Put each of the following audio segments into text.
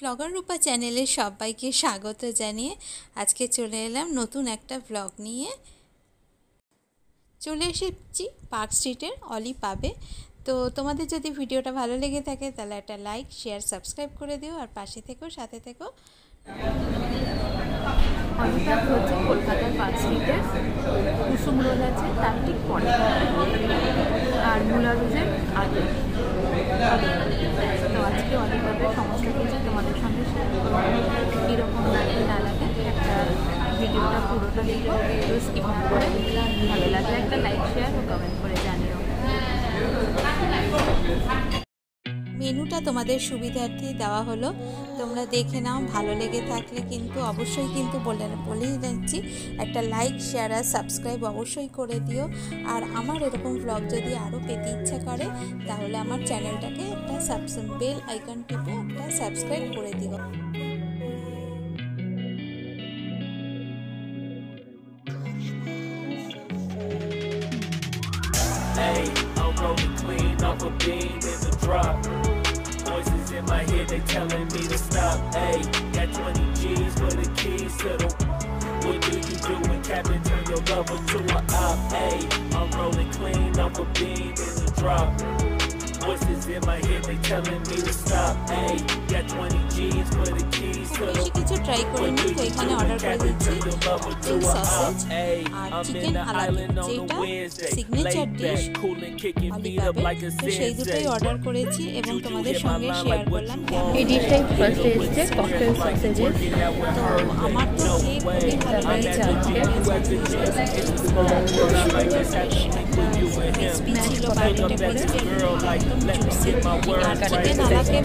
Blogger রূপা চ্যানেলে সবাইকে স্বাগত জানিয়ে আজকে চলে এলাম নতুন একটা ব্লগ নিয়ে। চলে এসেছি পার্ক স্ট্রিটের অলি পাবে। তো তোমাদের যদি ভিডিওটা ভালো লেগে থাকে তাহলে একটা লাইক শেয়ার সাবস্ক্রাইব করে দিও, আর পাশে থেকো, সাথে থেকো। অলি পার্ক হচ্ছে কলকাতার পার্ক স্ট্রিটের কুসুম রোড আছে তার ঠিক পরে, আর মুলা রোডের আগে। তো আজকে অলি পার্কের সমস্ত কিছু তোমাদের সঙ্গে শেয়ার করবো। কীরকম লাগে না লাগে একটা ভিডিওটা পুরোটা দেখো, স্কিপ না করে। ভালো লাগলে একটা লাইক শেয়ার ও কমেন্ট করে জানিও। মেনুটা তোমাদের সুবিধার্থে দেওয়া হলো, তোমরা দেখে নাও। ভালো লেগে থাকলে কিন্তু অবশ্যই কিন্তু বলেই দিচ্ছি একটা লাইক শেয়ার আর সাবস্ক্রাইব অবশ্যই করে দিও। আর আমার এরকম ব্লগ যদি আরও পেতে ইচ্ছা করে তাহলে আমার চ্যানেলটাকে একটা বেল আইকন টিপে একটা সাবস্ক্রাইব করে দিও। Hey, I'm rolling clean off a beam in the drop. Voices in my head, they telling me to stop. Hey, got 20 G's for the keys to the. What do you do when Captain turn your lover to a op? Hey, I'm rolling clean off a beam in the drop. Voices in my head, they telling me to stop. Hey, got 20 G's for the keys to the. কিছু try করে নিই। তো এখানে order করে দিচ্ছি chicken sausage আর chicken আলাদা, যেটা signature dish অলি পাবে। তো সেই দুটোই অর্ডার করেছি এবং তোমাদের সঙ্গে শেয়ার করলাম। এই ডিশটাই ফার্স্টে এসছে ককটেল সসেজের। তো আমার তো খেয়ে খুবই ভালো লাগছে আজকে। ক্রিসপি ছিল, বাইরেটা ক্রিসপি, একদম জুসি। আর চিকেন আলাকে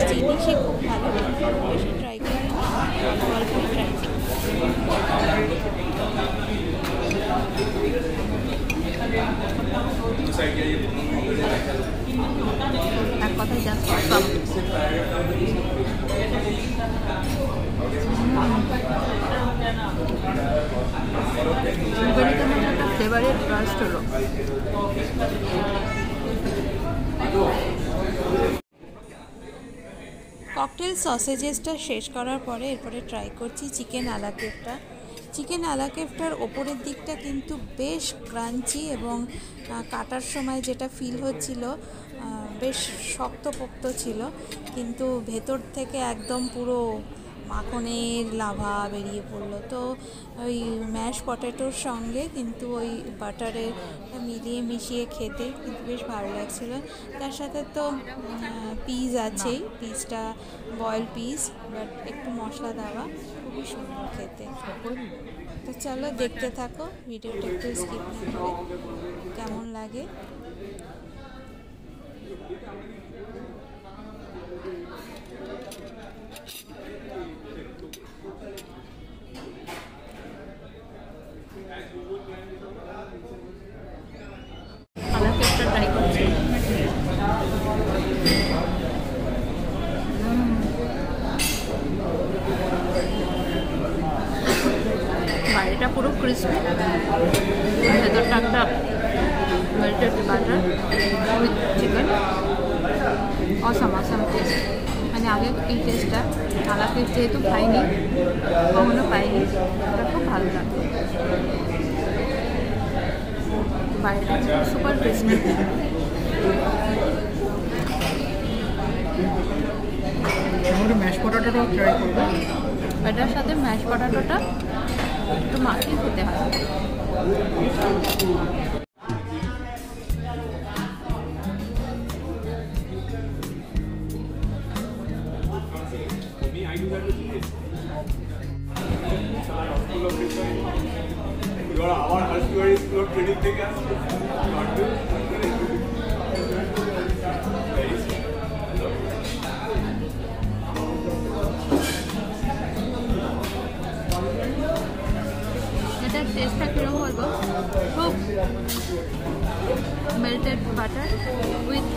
জিনিসই খুব ভালো, বেশি ট্রাই করি না, অল্প ট্রাই করি। এক কথায় জাস্ট একটা ফ্লেভারের ট্রাস্ট হলো। ককটেল সসেজেসটা শেষ করার পরে এরপরে ট্রাই করছি চিকেন আলাকেফটা। চিকেন আলাকেফটার ওপরের দিকটা কিন্তু বেশ ক্রাঞ্চি এবং কাটার সময় যেটা ফিল হচ্ছিল বেশ শক্তপোক্ত ছিল, কিন্তু ভেতর থেকে একদম পুরো মাখনের লাভা বেরিয়ে পড়লো। তো ওই ম্যাশ পটেটোর সঙ্গে কিন্তু ওই বাটারের মিশিয়ে খেতে কিন্তু বেশ ভালো লাগছিলো। তার সাথে তো পিস আছেই, পিসটা বয়েল পিস, বাট একটু মশলা দেওয়া, খুবই সুন্দর খেতে। তো চলো দেখতে থাকো, ভিডিওটা একটু স্কিপ না করে কেমন লাগে। আলাকেফটা ট্রাই করছি। বাইরেটা পুরো ক্রিসপি, ভেতরটা একটা melted butter with chicken. Awesome test. মানে আগে এই টেস্টটা আলাকেফ যেহেতু খাইনি, কখনো পাইনি, ওটা খুব ভালো লাগতো। বাইরেটা সুপার ক্রিসপি। ম্যাশ পটেটোটাও ট্রাই করবো। এটার সাথে ম্যাশ পটেটোটা একটু মাখিয়ে খেতে হয়। our husband is not getting the gas. এটার টেস্টটা কিরকম বলবো, খুব melted butter with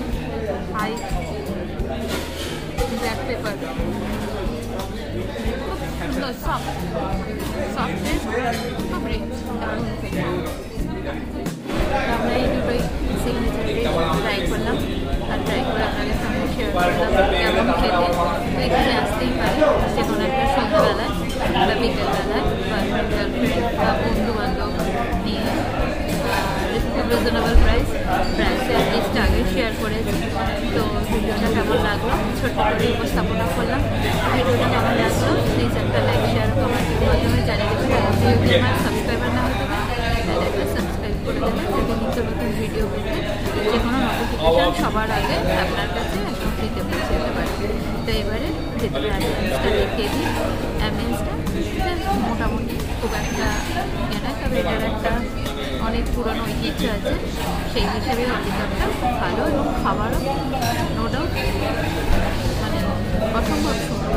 high black pepper, খুব সুন্দর সফট টেস্ট, খুব রিচ, দারুণ খেতে। আমরা এই দুটোই সিগনেচার ট্রাই করলাম, আর ট্রাই করে কেমন খেতে, তো এখানে আসতেই পারে যে কোনো একটা সন্ধ্যাবেলায় বা বিকেলবেলায় বা গার্লফ্রেন্ড বা বন্ধুবান্ধব নিয়ে। খুব রিজনেবল প্রাইসে লিস্ট আগে শেয়ার করেছি। তো ভিডিওটা কেমন লাগলো ছোট্ট করে উপস্থাপনা করলাম। ভিডিওটা কেমন লাগলো প্লিজ একটা লাইক শেয়ার কমেন্টের মাধ্যমে জানিয়ে দেবেন। যদি আমার সাবস্ক্রাইবার না হতে পারে তাহলে একটা সাবস্ক্রাইব করে দেবেন, যাতে নিত্য নতুন ভিডিও পেতে যে কোনো নোটিফিকেশান সবার আগে আপনার কাছে একদম ফ্রিতে পৌঁছে যেতে পারে। তো এবারে ভেতরে অ্যামেন্সটা দেখিয়ে দিই। অ্যামেন্সটা মোটামুটি খুব একটা ইয়ে নয়, তবে এটার একটা অনেক পুরনো ঐতিহ্য আছে, সেই হিসেবে অলিকাপটা খুব ভালো এবং খাবারও নো ডাউট মানে অসম্ভব সুন্দর।